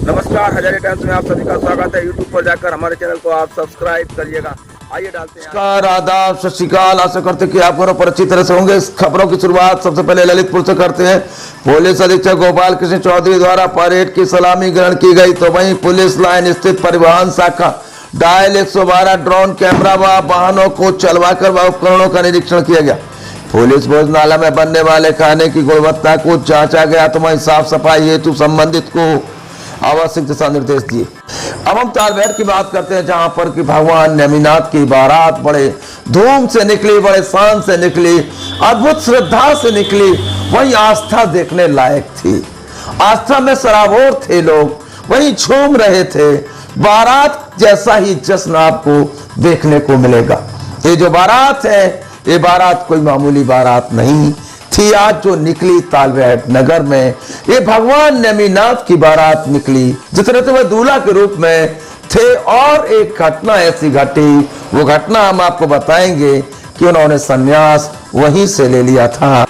नमस्कार, हजारे टाइम्स में आप सभी का स्वागत है। यूट्यूब पर जाकर हमारे चैनल को आप सब्सक्राइब करिएगा। आइए डालते हैं। नमस्कार, आदाब, सत श्री अकाल। आशा करते कि आप घरों पर अच्छी तरह से होंगे। इस खबरों की शुरुआत सबसे पहले ललितपुर से करते हैं। पुलिस अधीक्षक गोपाल कृष्ण चौधरी द्वारा परेड की सलामी ग्रहण की गई, तो वहीं पुलिस लाइन स्थित परिवहन शाखा डायल 112 ड्रोन कैमरा व वाहनों को चलवाकर व उपकरणों का निरीक्षण किया गया। पुलिस भोजनालय में बनने वाले खाने की गुणवत्ता को जांचा गया, तो वहीं साफ सफाई हेतु संबंधित को आवश्यक दिशा निर्देश दिए। अब हम तालबेहट की बात करते हैं, जहां पर कि भगवान नेमिनाथ की बारात बड़े धूम से निकली, बड़े शान से निकली, अद्भुत श्रद्धा से निकली। वही आस्था देखने लायक थी। आस्था में सराबोर थे लोग, वही झूम रहे थे। बारात जैसा ही जश्न आपको देखने को मिलेगा। ये जो बारात है, ये बारात कोई मामूली बारात नहीं थी। आज जो निकली तालबेहट नगर में, ये भगवान नेमिनाथ की बारात निकली, जितने तो वह दूल्हा के रूप में थे। और एक घटना ऐसी घटी, वो घटना हम आपको बताएंगे कि उन्होंने संन्यास वहीं से ले लिया था,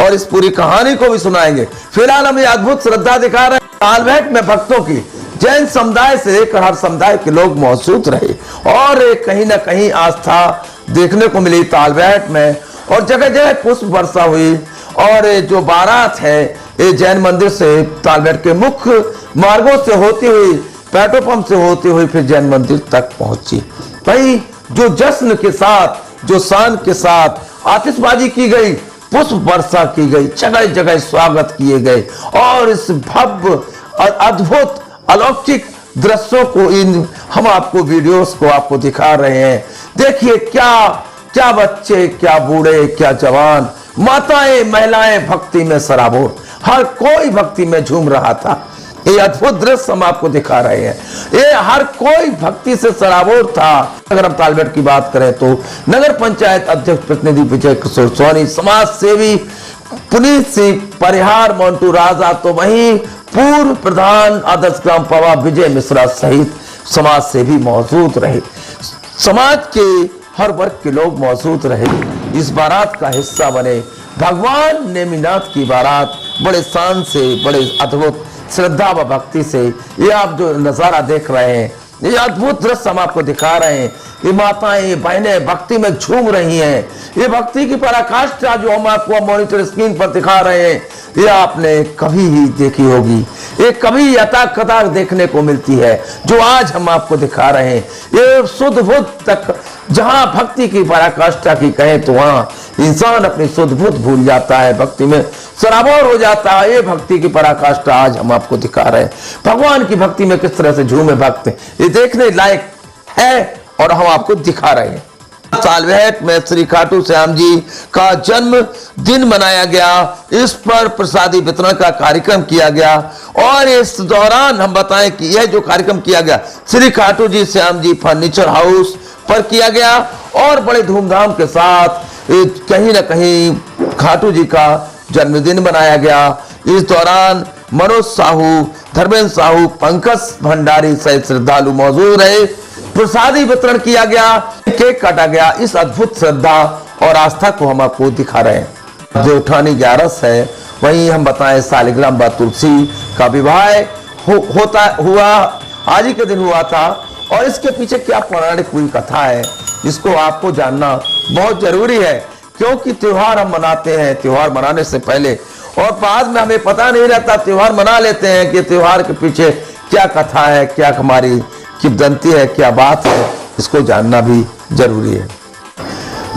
और इस पूरी कहानी को भी सुनाएंगे। फिलहाल हम ये अद्भुत श्रद्धा दिखा रहे हैं तालबेहट में भक्तों की। जैन समुदाय से लेकर हर समुदाय के लोग मौजूद रहे, और कहीं ना कहीं आस्था देखने को मिली तालबेहट में। और जगह जगह पुष्प वर्षा हुई, और जो बारात है ये जैन मंदिर से तालबेहट के मुख्य मार्गों से होती हुई, पेट्रोल पंप से होती हुई फिर जैन मंदिर तक पहुंची। भाई जो जश्न के साथ, जो शान के साथ आतिशबाजी की गई, पुष्प वर्षा की गई, जगह जगह स्वागत किए गए, और इस भव्य अद्भुत अलौकिक दृश्यों को हम आपको वीडियोस को आपको दिखा रहे हैं। देखिए क्या बच्चे, क्या बूढ़े, क्या जवान, माताएं, महिलाएं भक्ति में सराबोर, हर कोई भक्ति में झूम रहा था। ये अद्भुत दृश्य हम आपको दिखा रहे हैं। ये हर कोई भक्ति से सराबोर था। अगर हम तालबेहट की बात करें तो नगर पंचायत अध्यक्ष प्रतिनिधि विजय किशोर सोनी, समाज सेवी पुनीत सिंह परिहार, मोन्टू राजा, तो वहीं पूर्व प्रधान आदर्श ग्राम पवा विजय मिश्रा सहित समाज सेवी मौजूद रहे। समाज के हर वर्ग के लोग मौजूद रहे, इस बारात का हिस्सा बने। भगवान नेमिनाथ की बारात बड़े शान से, बड़े अद्भुत श्रद्धा व भक्ति से, ये आप जो नजारा देख रहे हैं, ये अद्भुत दृश्य हम आपको दिखा रहे हैं। ये माताएं, बहनें भक्ति में झूम रही हैं। ये भक्ति की पराकाष्ठा जो हम आपको मॉनिटर स्क्रीन पर दिखा रहे हैं, ये आपने कभी ही देखी होगी। ये कभी यथा कथा देखने को मिलती है, जो आज हम आपको दिखा रहे हैं। ये शुद्ध बुद्ध तक, जहां भक्ति की पराकाष्ठा की कहें तो वहां इंसान अपनी शुद्ध बुद्ध भूल जाता है, भक्ति में सराबोर हो जाता है। ये भक्ति की पराकाष्ठा आज हम आपको दिखा रहे हैं। भगवान की भक्ति में किस तरह से झूमे भक्त, ये देखने लायक है, और हम आपको दिखा रहे हैं। तालबेहट में श्री खाटू श्याम जी का जन्म दिन मनाया गया। इस पर प्रसादी वितरण का कार्यक्रम किया गया, और इस दौरान हम बताएं कि यह जो कार्यक्रम किया गया श्री खाटू जी श्याम जी फर्नीचर हाउस पर किया गया, और बड़े धूमधाम के साथ कहीं ना कहीं खाटू जी का जन्मदिन मनाया गया। इस दौरान मनोज साहू, धर्मेंद्र साहू, पंकज भंडारी सहित श्रद्धालु मौजूद रहे। प्रसादी वितरण किया गया, केक काटा गया। इस अद्भुत श्रद्धा और आस्था को हम आपको दिखा रहे हैं। जो उठानी 11 है, वहीं हम बताएं सालिग्राम बा तुलसी का विवाह हुआ, आज ही के दिन हुआ था। और इसके पीछे क्या पौराणिक पूरी कथा है, इसको आपको जानना बहुत जरूरी है, क्योंकि त्योहार हम मनाते हैं। त्योहार मनाने से पहले और बाद में हमें पता नहीं रहता, त्योहार मना लेते हैं कि त्योहार के पीछे क्या कथा है, क्या हमारी किंवदंती है, क्या बात है, इसको जानना भी जरूरी है।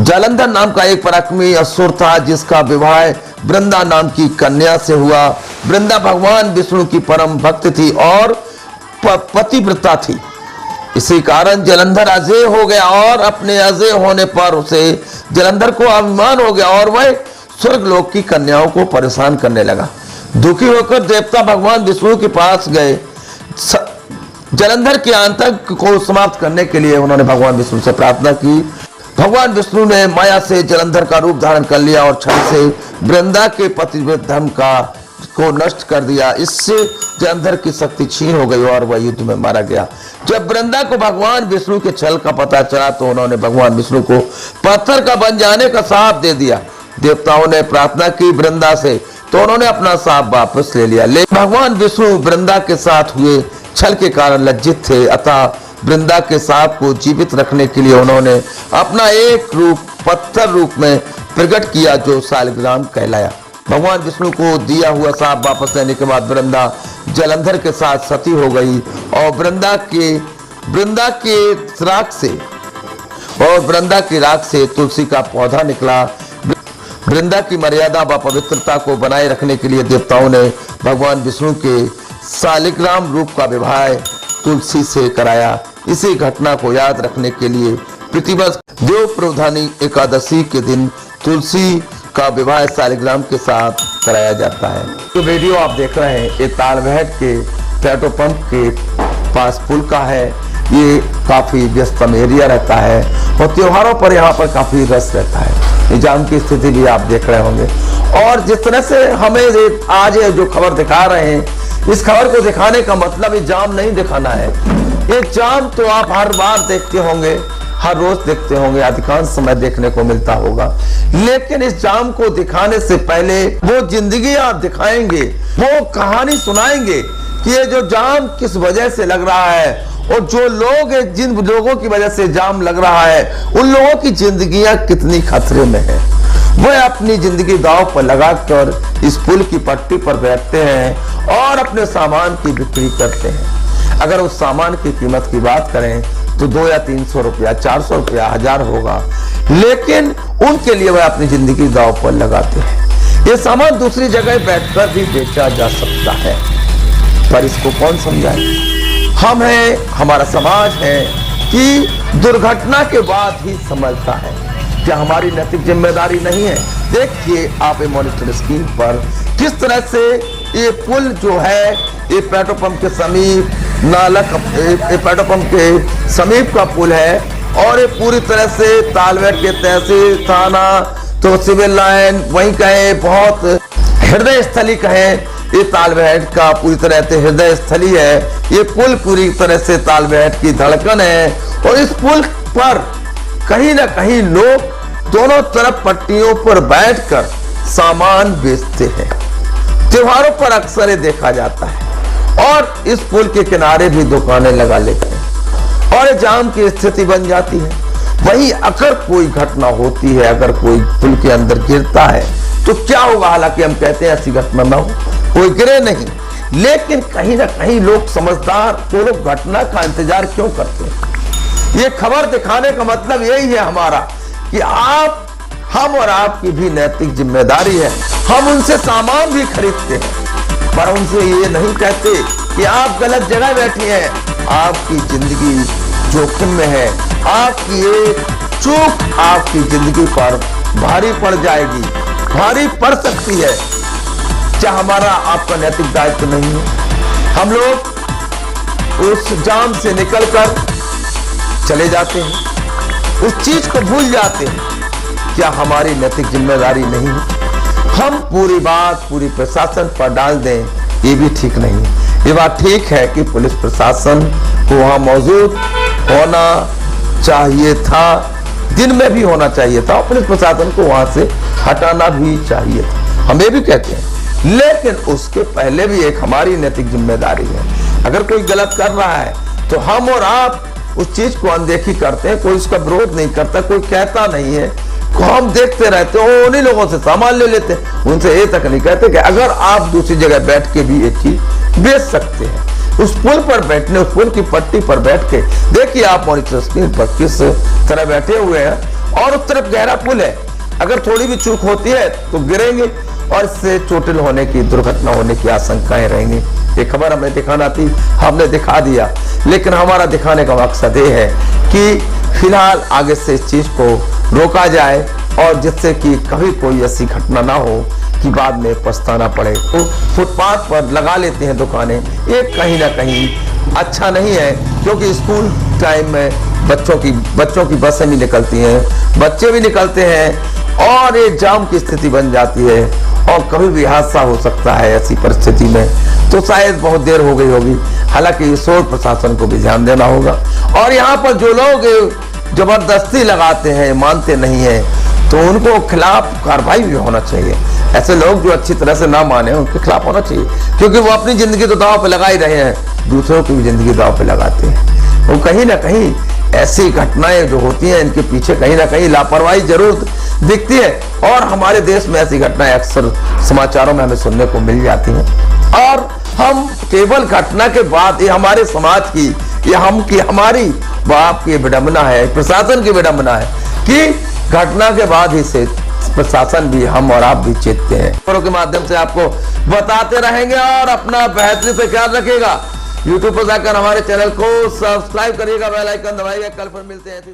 जालंधर नाम का एक पराक्रमी असुर था, जिसका विवाह वृंदा नाम की कन्या से हुआ। वृंदा भगवान विष्णु की परम भक्त थी और पतिव्रता थी। इसी कारण जालंधर अजय हो गया, और अपने अजय होने पर उसे जालंधर को अभिमान हो गया, और वह स्वर्ग लोक की कन्याओं को परेशान करने लगा। दुखी होकर देवता भगवान विष्णु के पास गए। जालंधर के आतंक को समाप्त करने के लिए उन्होंने भगवान विष्णु से प्रार्थना की। भगवान विष्णु ने माया से जालंधर का रूप धारण कर लिया, और क्षण से वृंदा के पतिव्रत धर्म को नष्ट कर दिया। इससे जालंधर की शक्ति छीन हो गई, और वह युद्ध में मारा गया। जब वृंदा को भगवान विष्णु के छल का पता चला, तो उन्होंने भगवान विष्णु को पत्थर का बन जाने का श्राप दे दिया। देवताओं ने प्रार्थना की वृंदा से तो उन्होंने अपना सांप वापस ले लिया। लेकिन भगवान विष्णु वृंदा के साथ हुए छल के कारण लज्जित थे, अतः वृंदा के सांप को जीवित रखने के लिए उन्होंने अपना एक रूप पत्थर रूप में प्रकट किया जो शालिग्राम कहलाया। भगवान विष्णु को दिया हुआ सांप वापस लेने के बाद वृंदा जलंधर के साथ सती हो गई और वृंदा की राख से तुलसी का पौधा निकला। वृंदा की मर्यादा व पवित्रता को बनाए रखने के लिए देवताओं ने भगवान विष्णु के शालिग्राम रूप का विवाह तुलसी से कराया। इसी घटना को याद रखने के लिए प्रतिवर्ष देव प्रधानी एकादशी के दिन तुलसी का विवाह शालिग्राम के साथ कराया जाता है। तो वीडियो आप देख रहे हैं ये तालबेहट के पेट्रोल पंप के पास पुल का है। ये काफी व्यस्तम एरिया रहता है और त्योहारों पर यहाँ पर काफी रस रहता है। जाम की स्थिति भी आप देख रहे होंगे और जिस तरह से हमें आज जो खबर दिखा रहे हैं, इस खबर को दिखाने का मतलब ये जाम नहीं दिखाना है। ये जाम तो आप हर बार देखते होंगे, हर रोज देखते होंगे, अधिकांश समय देखने को मिलता होगा, लेकिन इस जाम को दिखाने से पहले वो जिंदगी आप दिखाएंगे, वो कहानी सुनाएंगे कि ये जो जाम किस वजह से लग रहा है और जो लोग जिन लोगों की वजह से जाम लग रहा है उन लोगों की जिंदगियां कितनी खतरे में है। वह अपनी जिंदगी दांव पर लगाकर इस पुल की पट्टी पर बैठते हैं और अपने सामान की बिक्री करते हैं। अगर उस सामान की कीमत की बात करें तो 200 या 300 रुपया, 400 रुपया, 1000 होगा, लेकिन उनके लिए वह अपनी जिंदगी दांव पर लगाते हैं। ये सामान दूसरी जगह बैठकर भी बेचा जा सकता है, पर इसको कौन समझाए? हम हैं, हमारा समाज है कि दुर्घटना के बाद ही समझता है। क्या हमारी नैतिक जिम्मेदारी नहीं है? देखिए आप मॉनिटर स्क्रीन पर किस तरह से ये पुल जो है ये पेट्रोल पंप के समीप पेट्रोल पंप के समीप का पुल है और ये पूरी तरह से तालबेहट के तहसील थाना तो सिविल लाइन वहीं कहे बहुत हृदय स्थली कहे, ये तालबेहट का पूरी तरह से हृदय स्थली है। ये पुल पूरी तरह से तालबेहट की धड़कन है और इस पुल पर कहीं ना कहीं लोग दोनों तरफ पट्टियों पर बैठकर सामान बेचते हैं। त्योहारों पर अक्सर ये देखा जाता है और इस पुल के किनारे भी दुकानें लगा लेते हैं और जाम की स्थिति बन जाती है। वहीं अगर कोई घटना होती है, अगर कोई पुल के अंदर गिरता है तो क्या होगा? हालांकि हम कहते हैं ऐसी घटना ना हो, कोई गिरे नहीं, लेकिन कहीं ना कहीं लोग समझदार तो लोग घटना का इंतजार क्यों करते हैं? ये खबर दिखाने का मतलब यही है हमारा कि हम और आपकी भी नैतिक जिम्मेदारी है। हम उनसे सामान भी खरीदते हैं पर उनसे ये नहीं कहते कि आप गलत जगह बैठी हैं, आपकी जिंदगी जोखिम में है, आपकी एक चूक आपकी जिंदगी पर भारी पड़ जाएगी, भारी पड़ सकती है। क्या हमारा आपका नैतिक दायित्व नहीं है? हम लोग उस जाम से निकलकर चले जाते हैं, उस चीज को भूल जाते हैं। क्या हमारी नैतिक जिम्मेदारी नहीं है? हम पूरी बात पूरी प्रशासन पर डाल दें, ये भी ठीक नहीं है। ये बात ठीक है कि पुलिस प्रशासन को वहां मौजूद होना चाहिए था, दिन में भी होना चाहिए था, पुलिस प्रशासन को वहां से हटाना भी चाहिए था, हम ये भी कहते हैं। लेकिन उसके पहले भी एक हमारी नैतिक जिम्मेदारी है। अगर कोई गलत कर रहा है तो हम और आप उस चीज को अनदेखी करते हैं, कोई उसका विरोध नहीं करता, कोई कहता नहीं है, हम देखते रहते हैं, उन्हीं लोगों से सामान ले लेते हैं, उनसे ये तक नहीं कहते कि अगर आप दूसरी जगह बैठ के भी ये चीज बेच सकते हैं। उस पुल पर बैठने, उस पुल की पट्टी पर बैठ के देखिए आप मॉनिटर स्क्रीन पर किस तरह बैठे हुए हैं और उस तरफ गहरा पुल है, अगर थोड़ी भी चूक होती है तो गिरेंगे और इससे चोटिल होने की, दुर्घटना होने की आशंकाएं रहेंगी। ये खबर हमें दिखाना थी, हमने दिखा दिया, लेकिन हमारा दिखाने का मकसद ये है कि फिलहाल आगे से इस चीज को रोका जाए और जिससे कि कभी कोई ऐसी घटना ना हो कि बाद में पछताना पड़े। तो फुटपाथ पर लगा लेते हैं दुकानें, ये कहीं ना कहीं अच्छा नहीं है, क्योंकि स्कूल टाइम में बच्चों की बसें भी निकलती हैं, बच्चे भी निकलते हैं और ये जाम की स्थिति बन जाती है और कभी भी हादसा हो सकता है। ऐसी परिस्थिति में तो शायद बहुत देर हो गई होगी। हालांकि शोर प्रशासन को भी ध्यान देना होगा और यहाँ पर जो लोग जबरदस्ती लगाते हैं, मानते नहीं है, तो उनको खिलाफ कार्रवाई भी होना चाहिए। ऐसे लोग जो अच्छी तरह से ना माने उनके खिलाफ होना चाहिए, क्योंकि वो अपनी जिंदगी तो दांव पे लगा ही रहे हैं, दूसरों की भी जिंदगी दांव पे लगाते हैं। वो कहीं ना कहीं ऐसी घटनाएं जो होती हैं, इनके पीछे कहीं ना कहीं लापरवाही जरूर दिखती है, और हमारे देश में ऐसी घटनाएं अक्सर समाचारों में हमें सुनने को मिल जाती हैं। और हम केवल घटना के बाद, ये हमारे समाज की, ये हमारी बाप की विडंबना है, प्रशासन की विडंबना है कि घटना के बाद ही से प्रशासन भी, हम और आप भी चेतते हैं। खबरों के माध्यम से आपको बताते रहेंगे, और अपना बेहतरीन से ख्याल रखिएगा। YouTube पर जाकर हमारे चैनल को सब्सक्राइब करिएगा, बेल आइकन दबाइएगा। कल फिर मिलते हैं ऐसी